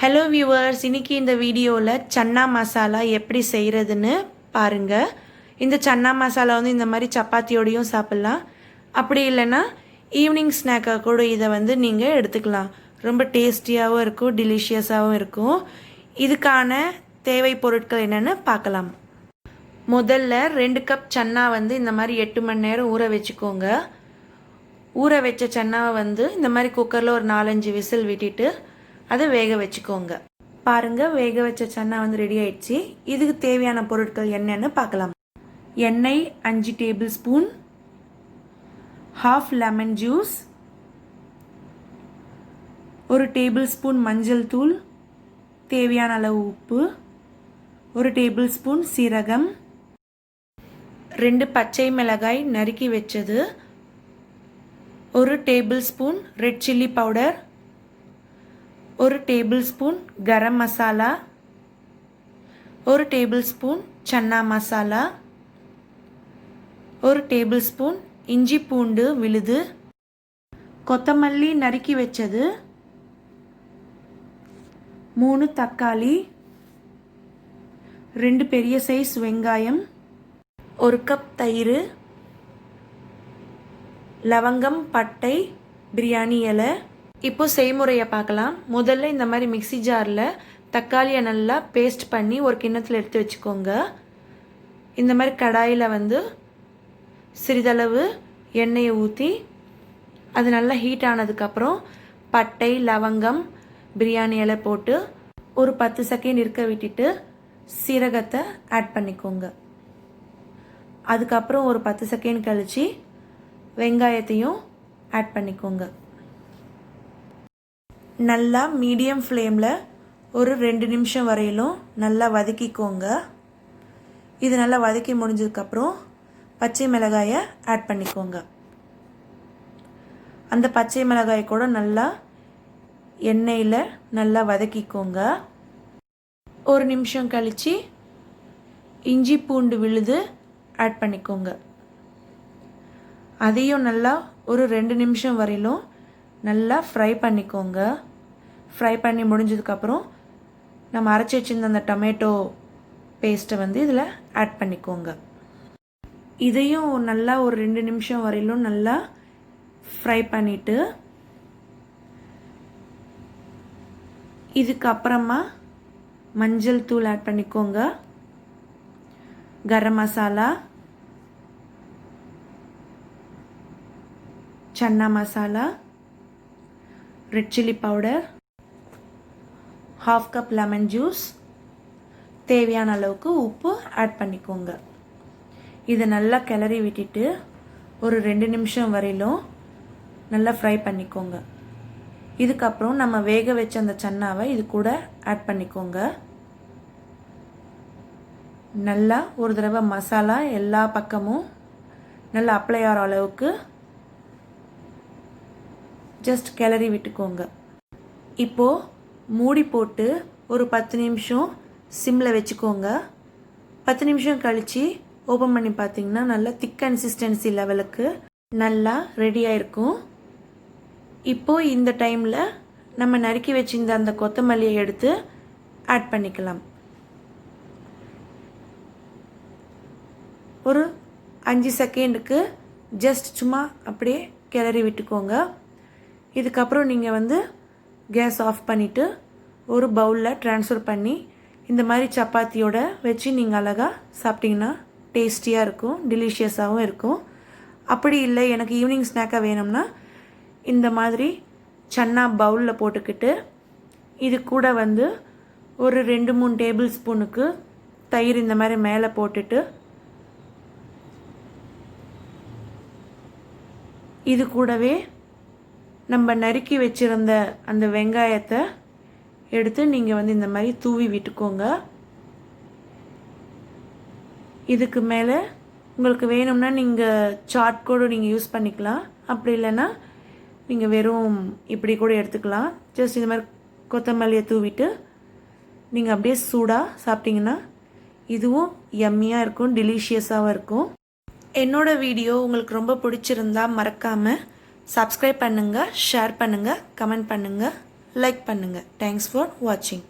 Hello viewers, இன்றைக்கி இந்த வீடியோவில் சன்னா மசாலா எப்படி செய்கிறதுன்னு பாருங்கள். இந்த சன்னா மசாலா வந்து இந்த மாதிரி சப்பாத்தியோடையும் சாப்பிட்லாம். அப்படி இல்லைன்னா ஈவினிங் ஸ்நாக்காக கூட இதை வந்து நீங்கள் எடுத்துக்கலாம். ரொம்ப டேஸ்டியாகவும் இருக்கும், டெலிஷியஸாகவும் இருக்கும். இதுக்கான தேவை பொருட்கள் என்னென்னு பார்க்கலாம். முதல்ல 2 கப் சன்னா வந்து இந்த மாதிரி 8 மணி நேரம் ஊற வச்சுக்கோங்க. ஊற வச்ச சன்னாவை வந்து இந்த மாதிரி குக்கரில் ஒரு 4-5 விசில் விட்டுட்டு அதை வேக வச்சுக்கோங்க. பாருங்கள், வேக வச்ச சன்னா வந்து ரெடி ஆயிடுச்சு. இதுக்கு தேவையான பொருட்கள் என்னென்னு பார்க்கலாம். எண்ணெய் 5 table spoon, ½ lemon juice, 1 table spoon மஞ்சள் தூள், தேவையான அளவு உப்பு, 1 டேபிள் ஸ்பூன் சீரகம், 2 பச்சை மிளகாய் நறுக்கி வச்சது, 1 tablespoon red chilli powder, 1 tablespoon garam masala, 1 tablespoon chana masala, 1 tablespoon இஞ்சி பூண்டு விழுது, கொத்தமல்லி நறுக்கி வச்சது, 3 தக்காளி, 2 பெரிய சைஸ் வெங்காயம், 1 கப் தயிர், லவங்கம், பட்டை, பிரியாணி இலை. இப்போ செய்முறையை பார்க்கலாம். முதல்ல இந்த மாதிரி மிக்ஸி ஜாரில் தக்காளியை நல்லா பேஸ்ட் பண்ணி ஒரு கிண்ணத்தில் எடுத்து வச்சுக்கோங்க. இந்த மாதிரி கடாயில் வந்து சிறிதளவு எண்ணெயை ஊற்றி அது நல்லா ஹீட் ஆனதுக்கப்புறம் பட்டை, லவங்கம், பிரியாணி இலை போட்டு ஒரு 10 செகண்ட் இருக்க விட்டுட்டு சீரகத்தை ஆட் பண்ணிக்கோங்க. அதுக்கப்புறம் ஒரு 10 செகண்ட் கழித்து வெங்காயத்தையும் ஆட் பண்ணிக்கோங்க. நல்லா மீடியம் ஃப்ளேமில் ஒரு 2 நிமிஷம் வரையிலும் நல்லா வதக்கிக்கோங்க. இது நல்லா வதக்கி முடிஞ்சதுக்கப்புறம் பச்சை மிளகாயை ஆட் பண்ணிக்கோங்க. அந்த பச்சை மிளகாயை கூட நல்லா எண்ணெயில் நல்லா வதக்கிக்கோங்க. 1 நிமிஷம் கழித்து இஞ்சி பூண்டு விழுது ஆட் பண்ணிக்கோங்க. அதையும் நல்லா ஒரு 2 நிமிஷம் வரையிலும் நல்லா ஃப்ரை பண்ணிக்கோங்க. ஃப்ரை பண்ணி முடிஞ்சதுக்கப்புறம் நம்ம அரைச்சி வச்சுருந்த அந்த டொமேட்டோ பேஸ்ட்டை வந்து இதில் ஆட் பண்ணிக்கோங்க. இதையும் நல்லா ஒரு 2 நிமிஷம் வரையிலும் நல்லா ஃப்ரை பண்ணிவிட்டு இதுக்கப்புறமா மஞ்சள் தூள் ஆட் பண்ணிக்கோங்க, garam masala, chana masala, red chilli powder, ½ cup lemon juice, தேவையான அளவுக்கு உப்பு ஆட் பண்ணிக்கோங்க. இதை நல்லா கிளறி விட்டுட்டு ஒரு 2 நிமிஷம் வரையிலும் நல்லா ஃப்ரை பண்ணிக்கோங்க. இதுக்கப்புறம் நம்ம வேக வச்ச அந்த சன்னாவை இது கூட ஆட் பண்ணிக்கோங்க. நல்லா ஒரு தடவை மசாலா எல்லா பக்கமும் நல்லா அப்ளை ஆகிற அளவுக்கு ஜஸ்ட் கிளறி விட்டுக்கோங்க. இப்போது மூடி போட்டு ஒரு 10 நிமிஷம் சிம்மில் வச்சுக்கோங்க. 10 நிமிஷம் கழித்து ஓப்பன் பண்ணி பார்த்தீங்கன்னா நல்லா திக் கன்சிஸ்டன்சி லெவலுக்கு நல்லா ரெடியாக இருக்கும். இப்போது இந்த டைமில் நம்ம நறுக்கி வச்சிருந்த அந்த கொத்தமல்லியை எடுத்து ஆட் பண்ணிக்கலாம். ஒரு 5 செகண்டுக்கு ஜஸ்ட் சும்மா அப்படியே கிளறி விட்டுக்கோங்க. இதுக்கப்புறம் நீங்கள் வந்து கேஸ் ஆஃப் பண்ணிவிட்டு ஒரு பவுலில் ட்ரான்ஸ்ஃபர் பண்ணி இந்த மாதிரி சப்பாத்தியோட வச்சு நீங்கள் அழகாக சாப்பிட்டிங்கன்னா டேஸ்டியாக இருக்கும், டெலிஷியஸாகவும் இருக்கும். அப்படி இல்லை எனக்கு ஈவினிங் ஸ்நாக்காக வேணும்னா இந்த மாதிரி சன்னா பவுலில் போட்டுக்கிட்டு இது கூட வந்து ஒரு 2-3 டேபிள் ஸ்பூனுக்கு தயிர் இந்த மாதிரி மேலே போட்டுட்டு இது கூடவே நம்ம நறுக்கி வச்சுருந்த அந்த வெங்காயத்தை எடுத்து நீங்கள் வந்து இந்த மாதிரி தூவி விட்டுக்கோங்க. இதுக்கு மேலே உங்களுக்கு வேணும்னா நீங்கள் சாட் கூட நீங்கள் யூஸ் பண்ணிக்கலாம். அப்படி இல்லைன்னா நீங்கள் வெறும் இப்படி கூட எடுத்துக்கலாம். ஜஸ்ட் இந்த மாதிரி கொத்தமல்லியை தூவிட்டு நீங்கள் அப்படியே சூடாக சாப்பிட்டிங்கன்னா இதுவும் யம்மியாக இருக்கும், டெலிஷியஸாகவும் இருக்கும். என்னோடய வீடியோ உங்களுக்கு ரொம்ப பிடிச்சிருந்தா மறக்காமல் சப்ஸ்கிரைப் பண்ணுங்கள், ஷேர் பண்ணுங்கள், கமெண்ட் பண்ணுங்கள். லைக் பண்ணுங்கள். தேங்க்ஸ் ஃபார் வாட்சிங்.